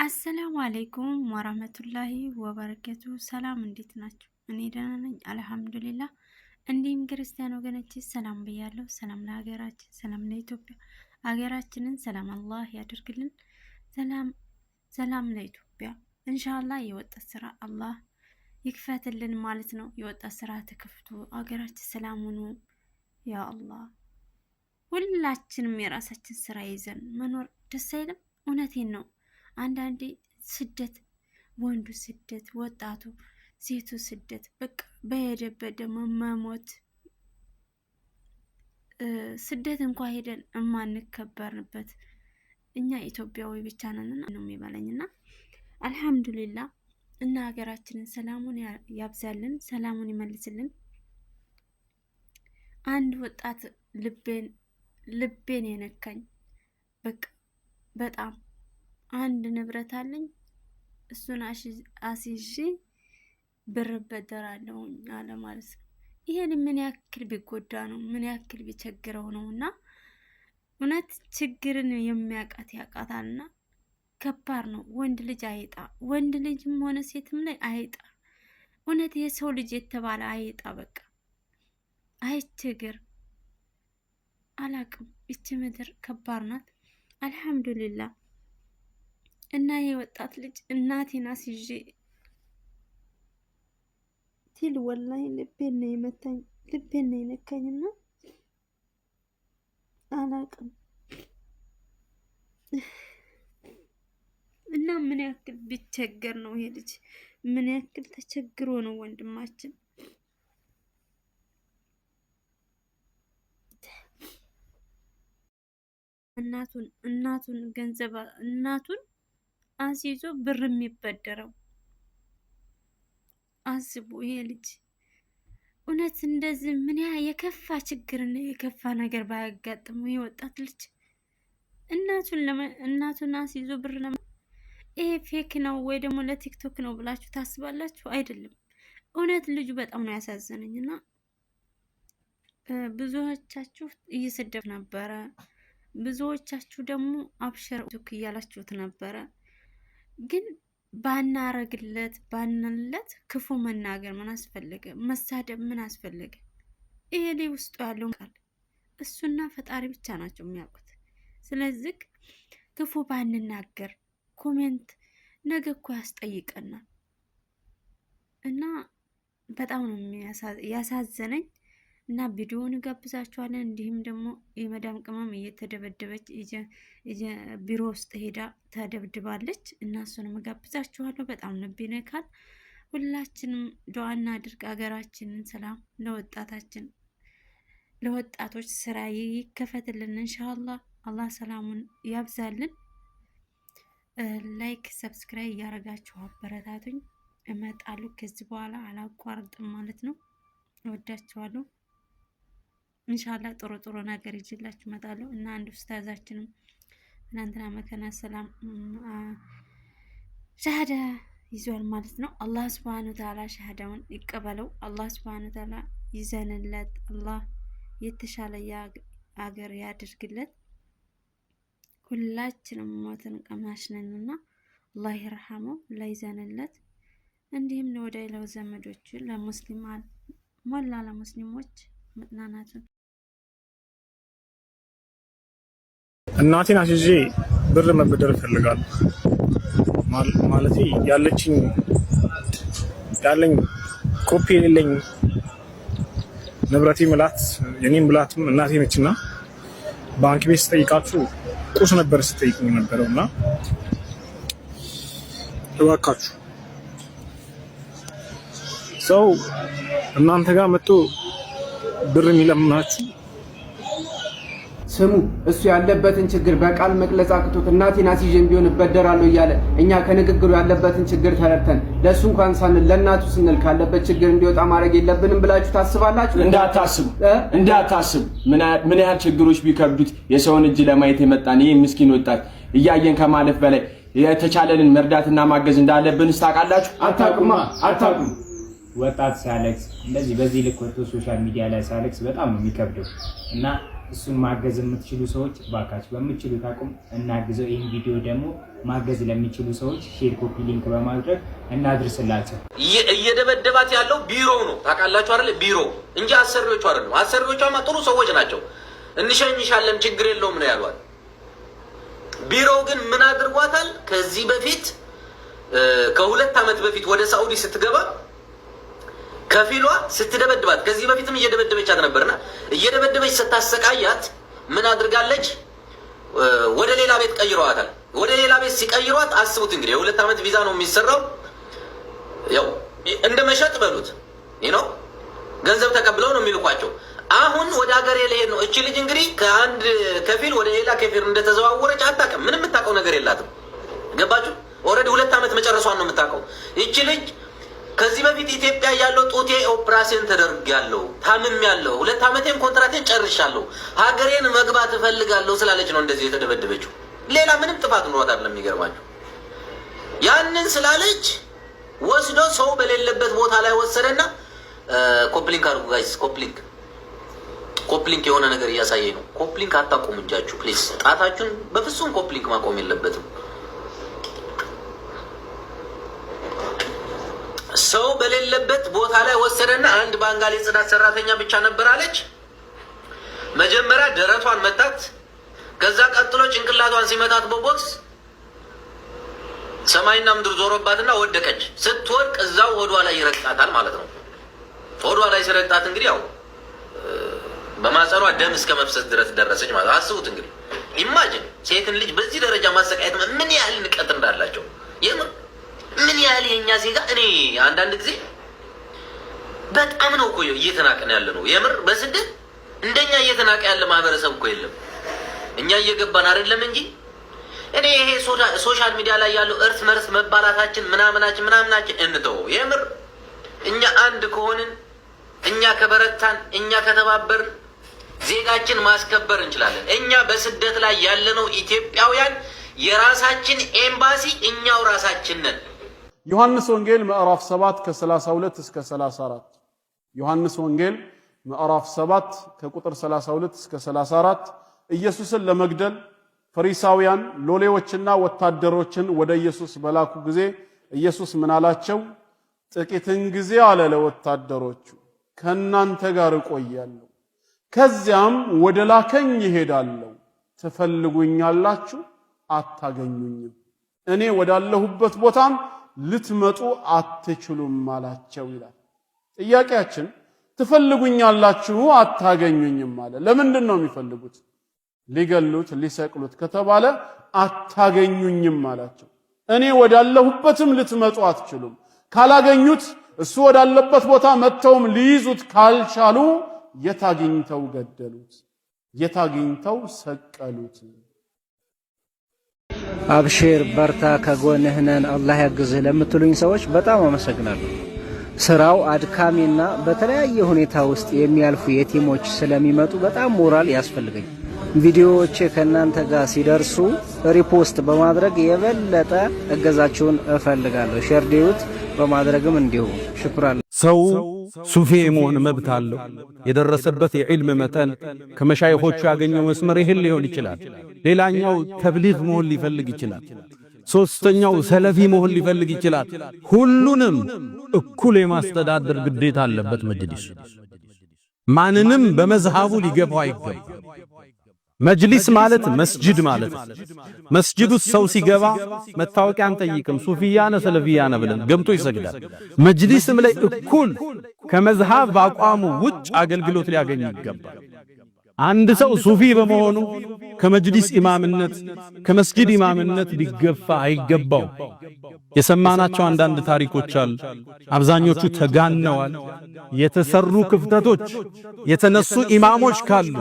አሰላሙ አለይኩም ወራህመቱላሂ ወበረከቱ። ሰላም እንዴት ናችሁ? እኔ ደህና ነኝ አልሐምዱሊላህ። እንዲሁም ክርስቲያን ወገኖቼ ሰላም ብያለሁ። ሰላም ለሀገራችን፣ ሰላም ለኢትዮጵያ። ሀገራችንን ሰላም አላህ ያደርግልን። ሰላም ለኢትዮጵያ። ኢንሻአላህ የወጣት ስራ አላህ ይክፈትልን ማለት ነው። የወጣት ስራ ተከፍቶ ሀገራችን ሰላም ሆኖ ያ አላህ ሁላችንም የራሳችን ስራ ይዘን መኖር ደስ አይልም? እውነቴን ነው። አንዳንዴ ስደት፣ ወንዱ ስደት፣ ወጣቱ ሴቱ ስደት፣ በቃ በሄደበት ደግሞ መሞት። ስደት እንኳን ሄደን እማንከበርበት እኛ ኢትዮጵያዊ ብቻ ነን ነው የሚባለኝና አልሐምዱሊላህ። እና ሀገራችንን ሰላሙን ያብዛልን፣ ሰላሙን ይመልስልን። አንድ ወጣት ልቤን የነካኝ በቃ በጣም አንድ ንብረት አለኝ፣ እሱን አስይዤ ብር እበደራለሁ አለ ማለት ነው። ይሄን ምን ያክል ቢጎዳ ነው? ምን ያክል ቢቸግረው ነው? እና እውነት ችግርን የሚያውቃት ያውቃታልና ከባድ ነው። ወንድ ልጅ አይጣ፣ ወንድ ልጅም ሆነ ሴትም ላይ አይጣ። እውነት የሰው ልጅ የተባለ አይጣ። በቃ አይችግር አላቅም። እቺ ምድር ከባድ ናት። አልሐምዱሊላህ። እና የወጣት ልጅ እናቴን አስይዤ ትል ወላሂ ልቤን ነው የመታኝ፣ ልቤን ነው የነካኝና አላቅም። እና ምን ያክል ቢቸገር ነው ይሄ ልጅ? ምን ያክል ተቸግሮ ነው ወንድማችን? እናቱን ገንዘብ እናቱን አስይዞ ብር የሚበደረው አስቡ። ይሄ ልጅ እውነት እንደዚህ ምን የከፋ ችግርና የከፋ ነገር ባያጋጥመው ይሄ ወጣት ልጅ እናቱን አስይዞ ብር ይሄ ፌክ ነው ወይ ደግሞ ለቲክቶክ ነው ብላችሁ ታስባላችሁ? አይደለም። እውነት ልጁ በጣም ነው ያሳዘነኝና ብዙዎቻችሁ እየሰደብ ነበረ፣ ብዙዎቻችሁ ደግሞ አብሽር እያላችሁት ነበረ። ግን ባናረግለት ባንለት ክፉ መናገር ምን አስፈለገ? መሳደብ ምን አስፈለገ? ይሄ ላይ ውስጡ ያለው ቃል እሱና ፈጣሪ ብቻ ናቸው የሚያውቁት። ስለዚህ ክፉ ባንናገር፣ ኮሜንት ነገ እኮ ያስጠይቀናል። እና በጣም ነው ያሳዘነኝ። እና ቪዲዮውን ጋብዛችኋለን። እንዲሁም ደግሞ የመዳም ቅመም እየተደበደበች ቢሮ ውስጥ ሄዳ ተደብድባለች እና እሱንም ጋብዛችኋለሁ። በጣም ልብ ይነካል። ሁላችንም ዱዓ እናድርግ። ሀገራችንን ሰላም ለወጣቶች ስራ ይከፈትልን ኢንሻአላህ። አላህ ሰላሙን ያብዛልን። ላይክ ሰብስክራይብ እያረጋችሁ አበረታቱኝ። እመጣለሁ ከዚህ በኋላ አላቋርጥም ማለት ነው። እወዳችኋለሁ። ኢንሻአላህ ጥሩ ነገር ይዤላችሁ እመጣለሁ። እና አንድ ኡስታዛችንም ትናንትና መከና ሰላም ሻሃዳ ይዟል ማለት ነው። አላህ ሱብሃነሁ ወተዓላ ሻሃዳውን ይቀበለው። አላህ ሱብሃነሁ ወተዓላ ይዘንለት። አላህ የተሻለ አገር ያድርግለት። ሁላችንም ሞትን ቀማሽ ነንና አላህ ይርሐመው፣ አላህ ይዘንለት። እንዲሁም ለወዳጅ ዘመዶቹ ለሙስሊሞች መጽናናቱን እናቴን አስይዤ ብር መበደር እፈልጋለሁ። ማለቴ ያለኝ ኮፒ የሌለኝ ንብረቴ ምላት የኔም ብላትም እናቴ ነችና ባንክ ቤት ስጠይቃችሁ ቁስ ነበር ስጠይቁኝ ነበረውና እባካችሁ ሰው እናንተ ጋር መጥቶ ብር የሚለምናችሁ ስሙ። እሱ ያለበትን ችግር በቃል መግለጽ አቅቶት እናቴን አስይዤም ቢሆን እበደራለሁ እያለ እኛ ከንግግሩ ያለበትን ችግር ተረድተን ለእሱ እንኳን ሳንል ለእናቱ ስንል ካለበት ችግር እንዲወጣ ማድረግ የለብንም ብላችሁ ታስባላችሁ? እንዳታስቡ። ምን ያህል ችግሮች ቢከብዱት የሰውን እጅ ለማየት የመጣን ይህ ምስኪን ወጣት እያየን ከማለፍ በላይ የተቻለንን መርዳትና ማገዝ እንዳለብን ታውቃላችሁ? አታውቁም። ወጣት ሲያለቅስ እንደዚህ በዚህ ልክ ወጥቶ ሶሻል ሚዲያ ላይ ሲያለቅስ በጣም ነው የሚከብደው እና እሱን ማገዝ የምትችሉ ሰዎች ባካችሁ በምትችሉት አቅም እናግዘው። ይሄን ቪዲዮ ደግሞ ማገዝ ለሚችሉ ሰዎች ሼር፣ ኮፒ ሊንክ በማድረግ እናድርስላቸው። እየደበደባት ያለው ቢሮ ነው ታውቃላችሁ አይደል? ቢሮ እንጂ አሰሪዎቹ አይደለም። አሰሪዎቹማ ጥሩ ሰዎች ናቸው። እንሸኝሻለን ችግር የለውም ነው ያሏት። ቢሮው ግን ምን አድርጓታል? ከዚህ በፊት ከ2 ዓመት በፊት ወደ ሳኡዲ ስትገባ ከፊሏ ስትደበድባት ከዚህ በፊትም እየደበደበቻት ነበርና እየደበደበች ስታሰቃያት ምን አድርጋለች? ወደ ሌላ ቤት ቀይሯታል። ወደ ሌላ ቤት ሲቀይሯት አስቡት እንግዲህ የ2 ዓመት ቪዛ ነው የሚሰራው። ያው እንደ መሸጥ በሉት ነው ገንዘብ ተቀብለው ነው የሚልኳቸው። አሁን ወደ ሀገር የለሄድ ነው። እቺ ልጅ እንግዲህ ከአንድ ከፊል ወደ ሌላ ከፊል እንደተዘዋወረች አታውቅም። ምንም የምታውቀው ነገር የላትም። ገባችሁ? ኦልሬዲ 2 ዓመት መጨረሷን ነው የምታውቀው። እቺ ልጅ ከዚህ በፊት ኢትዮጵያ ያለው ጡቴ ኦፕራሲዮን ተደርጋለሁ፣ ታምም ያለው 2 ዓመቴን ኮንትራቴን ጨርሻለሁ፣ ሀገሬን መግባት እፈልጋለሁ ስላለች ነው እንደዚህ የተደበደበችው። ሌላ ምንም ጥፋት ኖሯት አይደለም። የሚገርማችሁ ያንን ስላለች ወስዶ ሰው በሌለበት ቦታ ላይ ወሰደና ኮፕሊንክ አድርጉ ጋይስ። ኮፕሊንክ የሆነ ነገር እያሳየኝ ነው። ኮፕሊንክ አታቆሙ እጃችሁ ፕሊዝ። ጣታችሁን በፍጹም ኮፕሊንክ ማቆም የለበትም። ሰው በሌለበት ቦታ ላይ ወሰደና አንድ ባንጋሊ ጽዳት ሰራተኛ ብቻ ነበር አለች። መጀመሪያ ደረቷን መታት። ከዛ ቀጥሎ ጭንቅላቷን ሲመታት በቦክስ ሰማይና ምድር ዞሮባትና ወደቀች። ስትወድቅ እዛው ሆዷ ላይ ይረግጣታል ማለት ነው። ሆዷ ላይ ሲረግጣት እንግዲህ ያው በማጸኗ ደም እስከ መፍሰስ ድረስ ደረሰች ማለት ነው። አስቡት እንግዲህ ኢማጂን ሴትን ልጅ በዚህ ደረጃ ማሰቃየት ምን ያህል ንቀት እንዳላቸው ምን ያህል የኛ ዜጋ። እኔ አንዳንድ ጊዜ በጣም ነው እኮ እየተናቀን ያለ ነው የምር። በስደት እንደኛ እየተናቀ ያለ ማህበረሰብ እኮ የለም። እኛ እየገባን አይደለም እንጂ እኔ ይሄ ሶሻል ሚዲያ ላይ ያለው እርስ መርስ መባላታችን ምናምናችን እንተው። የምር እኛ አንድ ከሆንን እኛ ከበረታን እኛ ከተባበርን ዜጋችን ማስከበር እንችላለን። እኛ በስደት ላይ ያለነው ኢትዮጵያውያን የራሳችን ኤምባሲ እኛው ራሳችን ነን። ዮሐንስ ወንጌል ምዕራፍ 7 ከ32 እስከ 34 ዮሐንስ ወንጌል ምዕራፍ 7 ከቁጥር 32 እስከ 34 ኢየሱስን ለመግደል ፈሪሳውያን ሎሌዎችና ወታደሮችን ወደ ኢየሱስ በላኩ ጊዜ ኢየሱስ ምን አላቸው? ጥቂትን ጊዜ አለ ለወታደሮቹ ከናንተ ጋር እቆያለሁ፣ ከዚያም ወደ ላከኝ እሄዳለሁ። ትፈልጉኛላችሁ፣ አታገኙኝም። እኔ ወዳለሁበት ቦታም ልትመጡ አትችሉም አላቸው ይላል። ጥያቄያችን ትፈልጉኛላችሁ፣ አታገኙኝም አለ። ለምንድን ነው የሚፈልጉት? ሊገሉት ሊሰቅሉት ከተባለ አታገኙኝም አላቸው። እኔ ወዳለሁበትም ልትመጡ አትችሉም። ካላገኙት እሱ ወዳለበት ቦታ መጥተውም ሊይዙት ካልቻሉ የታግኝተው ገደሉት፣ የታግኝተው ሰቀሉት። አብሽር በርታ ከጎንህ ነን አላህ ያግዝህ ለምትሉኝ ሰዎች በጣም አመሰግናለሁ። ስራው አድካሚና በተለያየ ሁኔታ ውስጥ የሚያልፉ የቲሞች ስለሚመጡ በጣም ሞራል ያስፈልገኝ። ቪዲዮዎቼ ከናንተ ጋር ሲደርሱ ሪፖስት በማድረግ የበለጠ እገዛችሁን እፈልጋለሁ። ሼር ዲዩት በማድረግም እንዲሁ ሽክራን። ሰው ሱፊ መሆን መብት አለው። የደረሰበት የዕልም መጠን ከመሻይኾቹ ያገኘው መስመር ይሄን ሊሆን ይችላል። ሌላኛው ተብሊግ መሆን ሊፈልግ ይችላል። ሶስተኛው ሰለፊ መሆን ሊፈልግ ይችላል። ሁሉንም እኩል የማስተዳደር ግዴታ አለበት መጅሊስ። ማንንም በመዝሃቡ ሊገፋው አይገባም። መጅሊስ ማለት መስጂድ ማለት ነው። መስጂዱ ሰው ሲገባ መታወቂያ አንጠይቅም። ሱፊያነ ሰለፊያነ ብለን ገምቶ ይሰግዳል። መጅሊስም ላይ እኩል ከመዝሃብ አቋሙ ውጭ አገልግሎት ሊያገኝ ይገባል። አንድ ሰው ሱፊ በመሆኑ ከመጅሊስ ኢማምነት ከመስጂድ ኢማምነት ሊገፋ አይገባው። የሰማናቸው አንዳንድ ታሪኮች አሉ። አብዛኞቹ ተጋነዋል። የተሰሩ ክፍተቶች፣ የተነሱ ኢማሞች ካሉ፣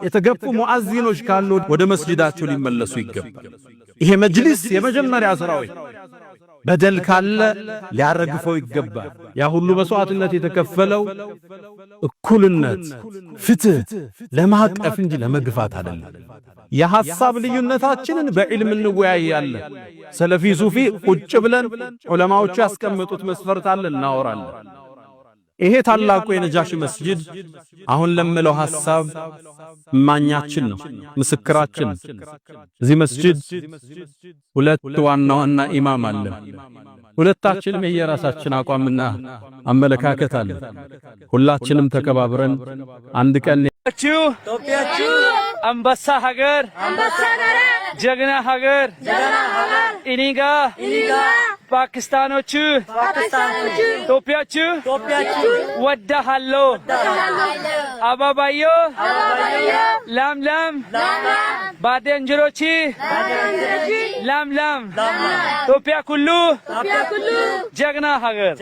የተገፉ ሙአዚኖች ካሉ ወደ መስጂዳቸው ሊመለሱ ይገባል። ይሄ መጅሊስ የመጀመሪያ ስራው በደል ካለ ሊያረግፈው ይገባል። ያ ሁሉ መስዋዕትነት የተከፈለው እኩልነት፣ ፍትህ ለማቀፍ እንጂ ለመግፋት አይደለም። የሐሳብ ልዩነታችንን በዕልም እንወያያለን። ሰለፊ ሱፊ ቁጭ ብለን ዑለማዎቹ ያስቀመጡት መስፈርት አለ እናወራለን። ይሄ ታላቁ የነጃሺ መስጂድ አሁን ለምለው ሐሳብ ማኛችን ነው፣ ምስክራችን። እዚህ መስጂድ ሁለት ዋና ዋና ኢማም አለ። ሁለታችንም የየራሳችን አቋምና አመለካከት አለ። ሁላችንም ተከባብረን አንድ ቀን ኢትዮጵያችሁ አንበሳ ሀገር ጀግና ሀገር ኢኒጋ ፓኪስታኖቹ ኢትዮጵያችሁ ወዳሃለሁ አባባዮ ላምላም ባደንጅሮቺ ላምላም ኢትዮጵያ ኩሉ ጀግና ሀገር